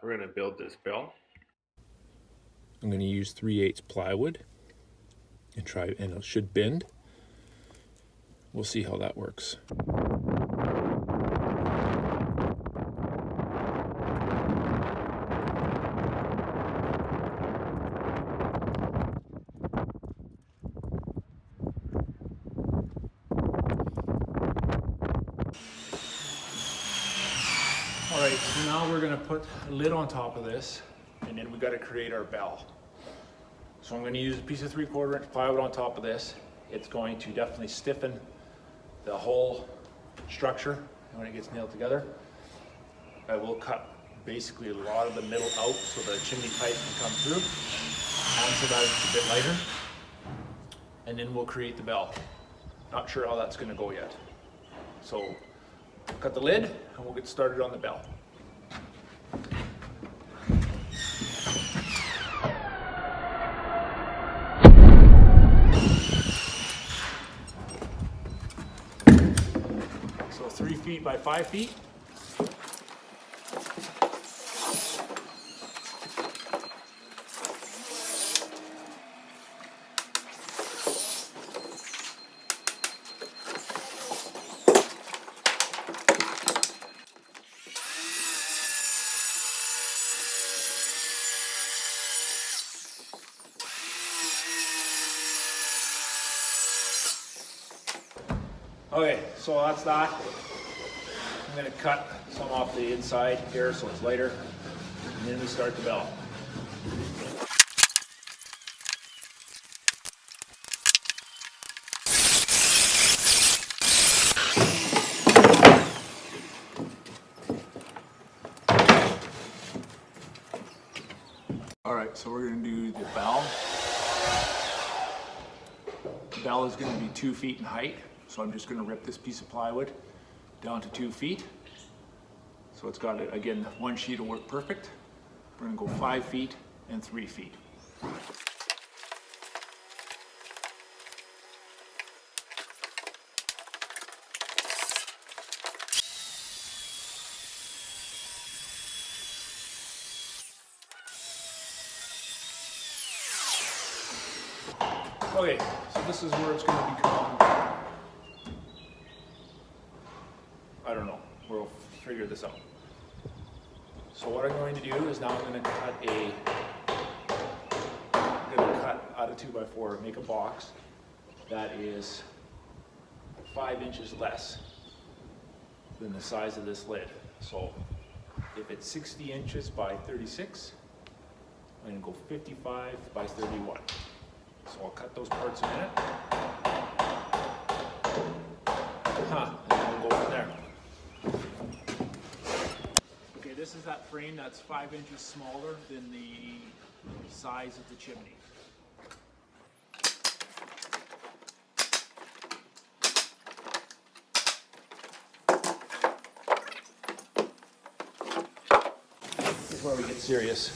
We're going to build this bell. I'm going to use 3/8 plywood and it should bend. We'll see how that works. All right, so now we're going to put a lid on top of this, and then we got to create our bell. So I'm going to use a piece of 3/4 inch plywood on top of this. It's going to definitely stiffen the whole structure when it gets nailed together. I will cut basically a lot of the middle out so the chimney pipe can come through, and so that it's a bit lighter. And then we'll create the bell. Not sure how that's going to go yet. So cut the lid and we'll get started on the bell. So 3 feet by 5 feet. Okay, so that's that. I'm going to cut some off the inside here so it's lighter, and then we start the bell. All right, so we're going to do the bell. The bell is going to be 2 feet in height. So I'm just going to rip this piece of plywood down to 2 feet. So it's got, again, one sheet will work perfect. We're going to go 5 feet and 3 feet. Okay, so this is where it's going to become, I don't know, we'll figure this out. So what I'm going to do is now I'm going to cut out of 2x4, make a box that is 5 inches less than the size of this lid. So if it's 60 inches by 36, I'm going to go 55 by 31. So I'll cut those parts in a minute. And then we'll go from there. Okay, this is that frame that's 5 inches smaller than the size of the chimney. This is where we get serious.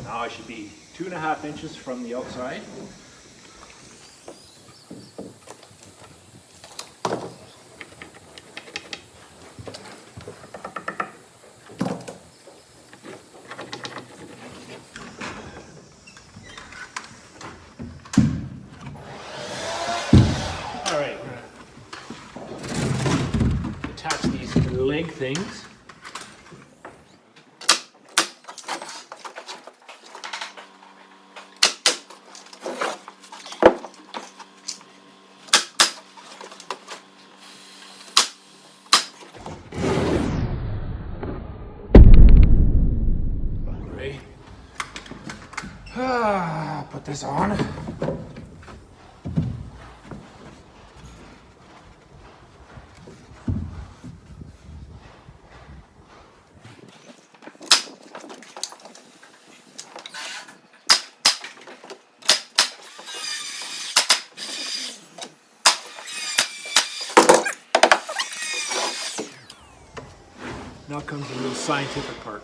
Now I should be 2.5 inches from the outside. All right, attach these leg things. Put this on. Now comes the real scientific part.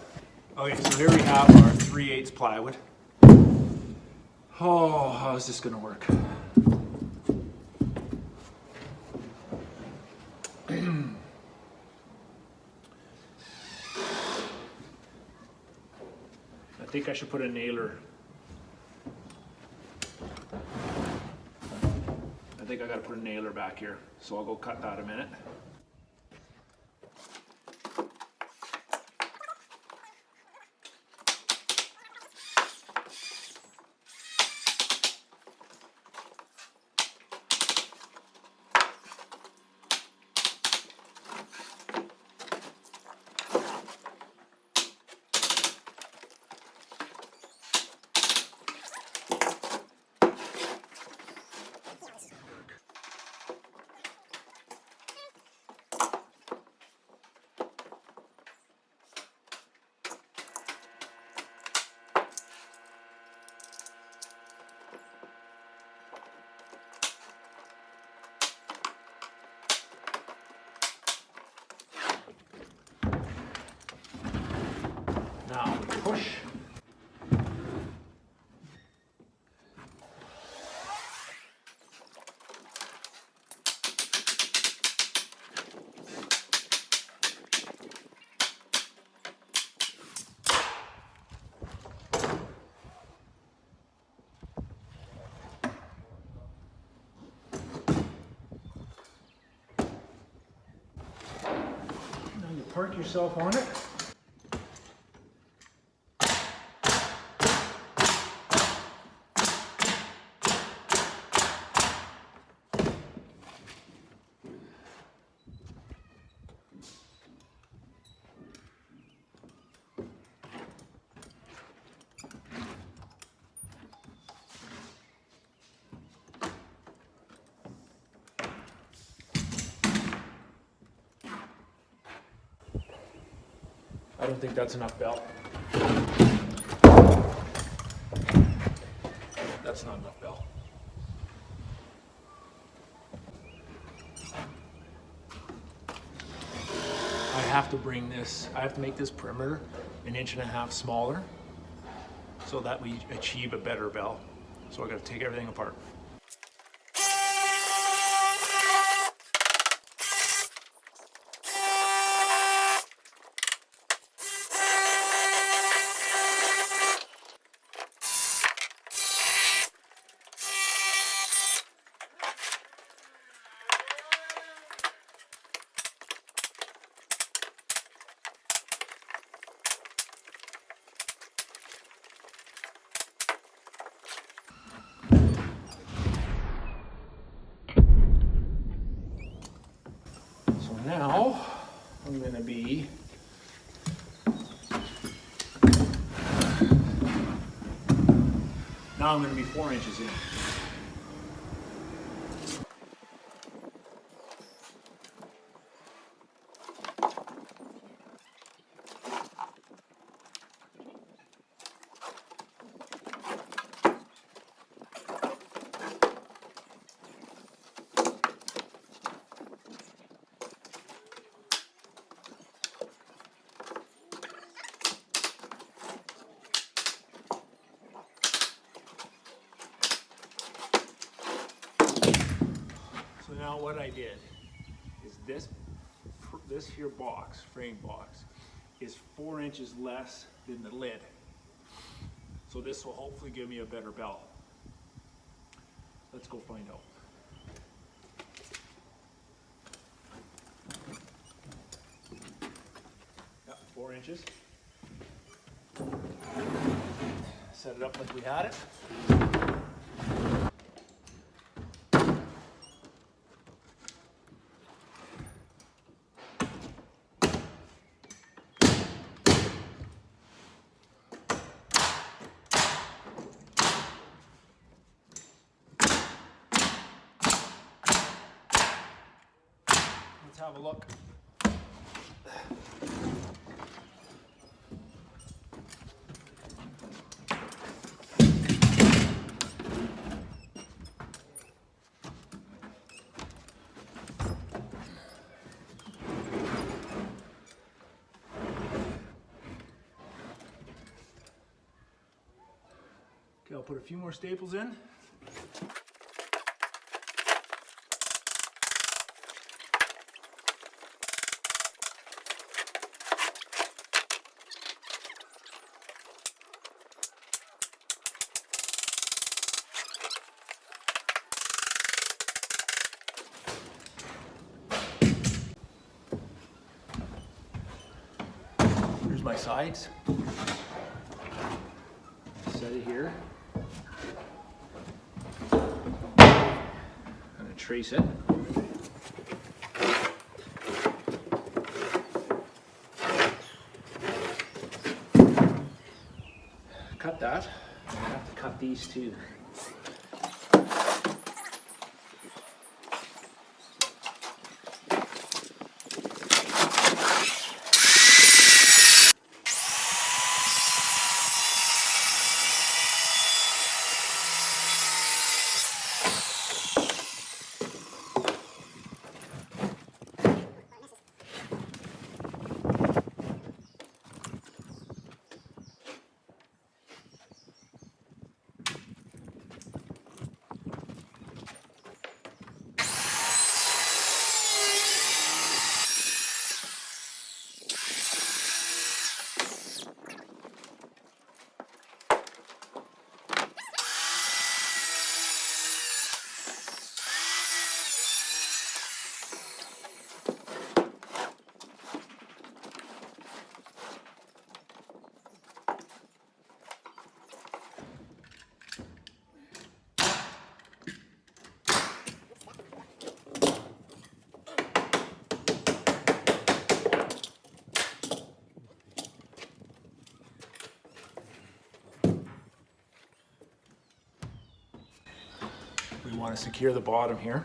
Okay, so here we have our 3/8 plywood. Oh, how is this gonna work? think I should put a nailer. I think I gotta put a nailer back here, so I'll go cut that in a minute. Now push. Now you park yourself on it. I don't think that's enough bell. That's not enough bell. I have to bring this, I have to make this perimeter 1.5 inches smaller so that we achieve a better bell. So I gotta take everything apart. Now I'm going to be now I'm going to be 4 inches in. So now what I did is this here box, frame box, is 4 inches less than the lid. So this will hopefully give me a better bell. Let's go find out. Yep, 4 inches. Set it up like we had it. Let's have a look. Okay, I'll put a few more staples in. my sides. Set it here. I'm gonna trace it. Cut that. I have to cut these too. We want to secure the bottom here.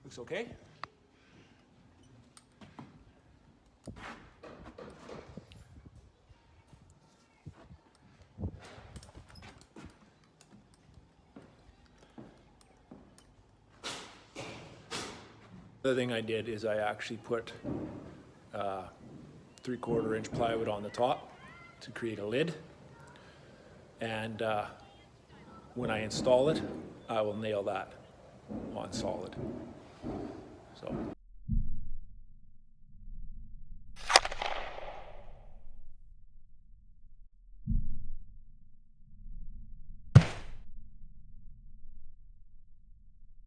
Looks okay? The other thing I did is I actually put 3/4 inch plywood on the top to create a lid. And when I install it, I will nail that on solid. So.